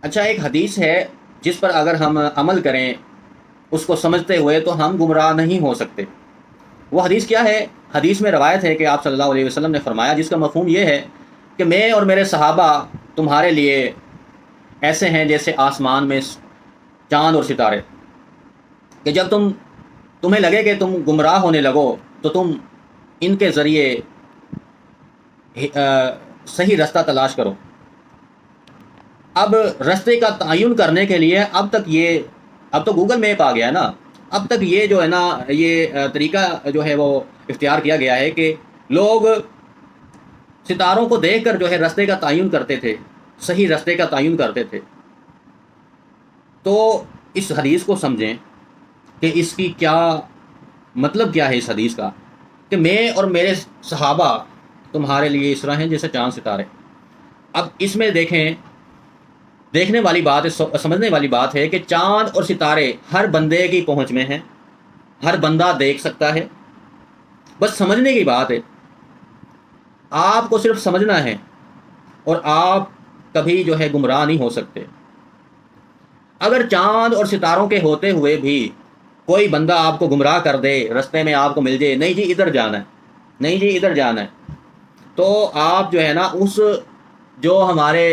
اچھا، ایک حدیث ہے جس پر اگر ہم عمل کریں اس کو سمجھتے ہوئے تو ہم گمراہ نہیں ہو سکتے۔ وہ حدیث کیا ہے؟ حدیث میں روایت ہے کہ آپ صلی اللہ علیہ وسلم نے فرمایا، جس کا مفہوم یہ ہے کہ میں اور میرے صحابہ تمہارے لیے ایسے ہیں جیسے آسمان میں چاند اور ستارے، کہ جب تمہیں لگے کہ تم گمراہ ہونے لگو تو تم ان کے ذریعے صحیح رستہ تلاش کرو۔ اب رستے کا تعین کرنے کے لیے اب تو گوگل میپ آ گیا ہے نا، اب تک یہ جو ہے نا، یہ طریقہ جو ہے وہ اختیار کیا گیا ہے کہ لوگ ستاروں کو دیکھ کر جو ہے رستے کا تعین کرتے تھے، صحیح رستے کا تعین کرتے تھے۔ تو اس حدیث کو سمجھیں کہ اس کی کیا مطلب کیا ہے اس حدیث کا، کہ میں اور میرے صحابہ تمہارے لیے اس طرح ہیں جیسے چاند ستارے۔ اب اس میں دیکھنے والی بات ہے، سمجھنے والی بات ہے کہ چاند اور ستارے ہر بندے کی پہنچ میں ہیں، ہر بندہ دیکھ سکتا ہے، بس سمجھنے کی بات ہے۔ آپ کو صرف سمجھنا ہے اور آپ کبھی جو ہے گمراہ نہیں ہو سکتے۔ اگر چاند اور ستاروں کے ہوتے ہوئے بھی کوئی بندہ آپ کو گمراہ کر دے، رستے میں آپ کو مل جائے، نہیں جی ادھر جانا ہے، نہیں جی ادھر جانا ہے، تو آپ جو ہے نا اس جو ہمارے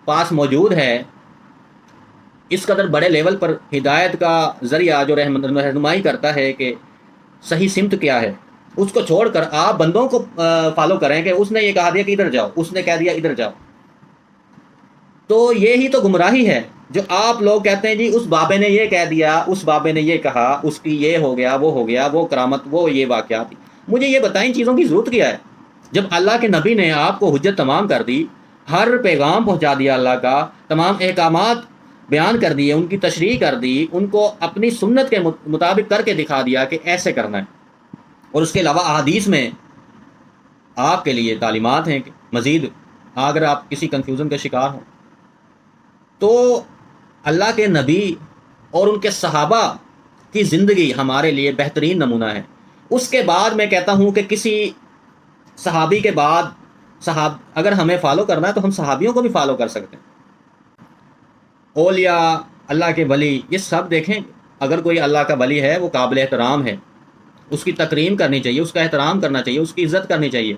پاس موجود ہے اس قدر بڑے لیول پر ہدایت کا ذریعہ جو رہنمائی کرتا ہے کہ صحیح سمت کیا ہے، اس کو چھوڑ کر آپ بندوں کو فالو کریں کہ اس نے یہ کہا دیا کہ ادھر جاؤ، اس نے کہہ دیا ادھر جاؤ، تو یہی تو گمراہی ہے۔ جو آپ لوگ کہتے ہیں جی اس بابے نے یہ کہہ دیا، اس بابے نے یہ کہا، اس کی یہ ہو گیا، وہ کرامت، وہ یہ واقعات، مجھے یہ بتائیں چیزوں کی ضرورت کیا ہے؟ جب اللہ کے نبی نے آپ کو حجت تمام کر دی، ہر پیغام پہنچا دیا اللہ کا، تمام احکامات بیان کر دیے، ان کی تشریح کر دی، ان کو اپنی سنت کے مطابق کر کے دکھا دیا کہ ایسے کرنا ہے، اور اس کے علاوہ احادیث میں آپ کے لیے تعلیمات ہیں کہ مزید اگر آپ کسی کنفیوژن کا شکار ہوں تو اللہ کے نبی اور ان کے صحابہ کی زندگی ہمارے لیے بہترین نمونہ ہے۔ اس کے بعد میں کہتا ہوں کہ کسی صحابی کے بعد اگر ہمیں فالو کرنا ہے تو ہم صحابیوں کو بھی فالو کر سکتے ہیں۔ اولیاء، اللہ کے ولی، یہ سب دیکھیں، اگر کوئی اللہ کا ولی ہے وہ قابل احترام ہے، اس کی تکریم کرنی چاہیے، اس کا احترام کرنا چاہیے، اس کی عزت کرنی چاہیے،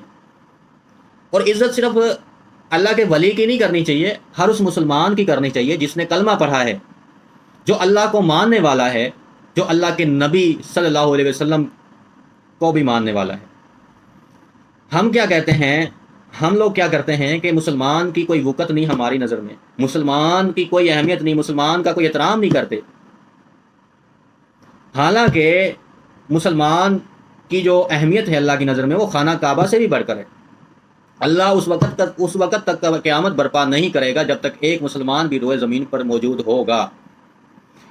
اور عزت صرف اللہ کے ولی کی نہیں کرنی چاہیے، ہر اس مسلمان کی کرنی چاہیے جس نے کلمہ پڑھا ہے، جو اللہ کو ماننے والا ہے، جو اللہ کے نبی صلی اللہ علیہ وسلم کو بھی ماننے والا ہے۔ ہم کیا کہتے ہیں، ہم لوگ کیا کرتے ہیں کہ مسلمان کی کوئی وقت نہیں ہماری نظر میں، مسلمان کی کوئی اہمیت نہیں، مسلمان کا کوئی احترام نہیں کرتے، حالانکہ مسلمان کی جو اہمیت ہے اللہ کی نظر میں وہ خانہ کعبہ سے بھی بڑھ کر ہے۔ اللہ اس وقت تک قیامت برپا نہیں کرے گا جب تک ایک مسلمان بھی روئے زمین پر موجود ہوگا۔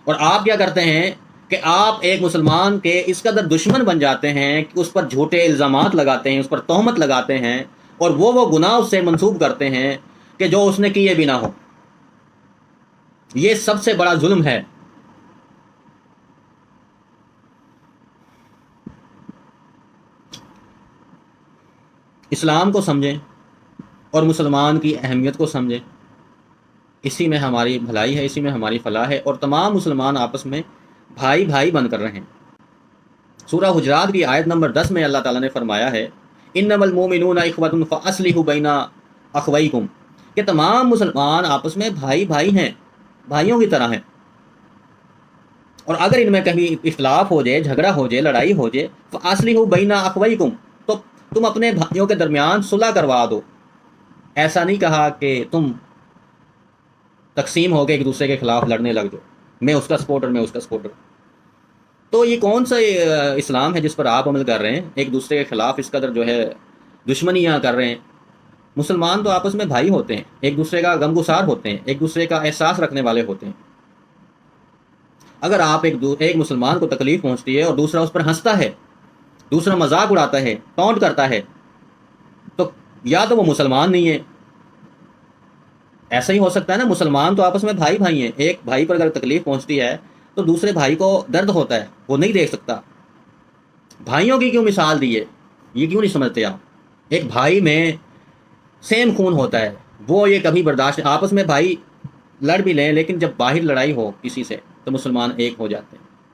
اور آپ کیا کرتے ہیں کہ آپ ایک مسلمان کے اس قدر دشمن بن جاتے ہیں کہ اس پر جھوٹے الزامات لگاتے ہیں، اس پر تہمت لگاتے ہیں، اور وہ گناہ اس سے منسوب کرتے ہیں کہ جو اس نے کیے بھی نہ ہو۔ یہ سب سے بڑا ظلم ہے۔ اسلام کو سمجھیں اور مسلمان کی اہمیت کو سمجھیں، اسی میں ہماری بھلائی ہے، اسی میں ہماری فلاح ہے، اور تمام مسلمان آپس میں بھائی بھائی بن کر رہیں۔ سورہ حجرات کی آیت نمبر 10 میں اللہ تعالیٰ نے فرمایا ہے انما المؤمنون اخوۃ فاصلحوا بین اخویکم، کہ تمام مسلمان آپس میں بھائی بھائی ہیں، بھائیوں کی طرح ہیں، اور اگر ان میں کہیں اختلاف ہو جائے، جھگڑا ہو جائے، لڑائی ہو جائے، فاصلحوا بین اخویکم، تو تم اپنے بھائیوں کے درمیان صلح کروا دو۔ ایسا نہیں کہا کہ تم تقسیم ہو کے ایک دوسرے کے خلاف لڑنے لگ جاؤ، میں اس کا سپورٹر، میں اس کا سپورٹر۔ تو یہ کون سا اسلام ہے جس پر آپ عمل کر رہے ہیں، ایک دوسرے کے خلاف اس قدر جو ہے دشمنیاں کر رہے ہیں؟ مسلمان تو آپس میں بھائی ہوتے ہیں، ایک دوسرے کا غمگسار ہوتے ہیں، ایک دوسرے کا احساس رکھنے والے ہوتے ہیں۔ اگر آپ ایک مسلمان کو تکلیف پہنچتی ہے اور دوسرا اس پر ہنستا ہے، دوسرا مذاق اڑاتا ہے، ٹونٹ کرتا ہے، تو یا تو وہ مسلمان نہیں ہے۔ ایسا ہی ہو سکتا ہے نا، مسلمان تو آپس میں بھائی بھائی ہیں، ایک بھائی پر اگر تکلیف پہنچتی ہے تو دوسرے بھائی کو درد ہوتا ہے، وہ نہیں دیکھ سکتا۔ بھائیوں کی کیوں مثال دی ہے، یہ کیوں نہیں سمجھتے آپ؟ ایک بھائی میں سیم خون ہوتا ہے، وہ یہ کبھی برداشت، آپس میں بھائی لڑ بھی لیں لیکن جب باہر لڑائی ہو کسی سے تو مسلمان ایک ہو جاتے ہیں۔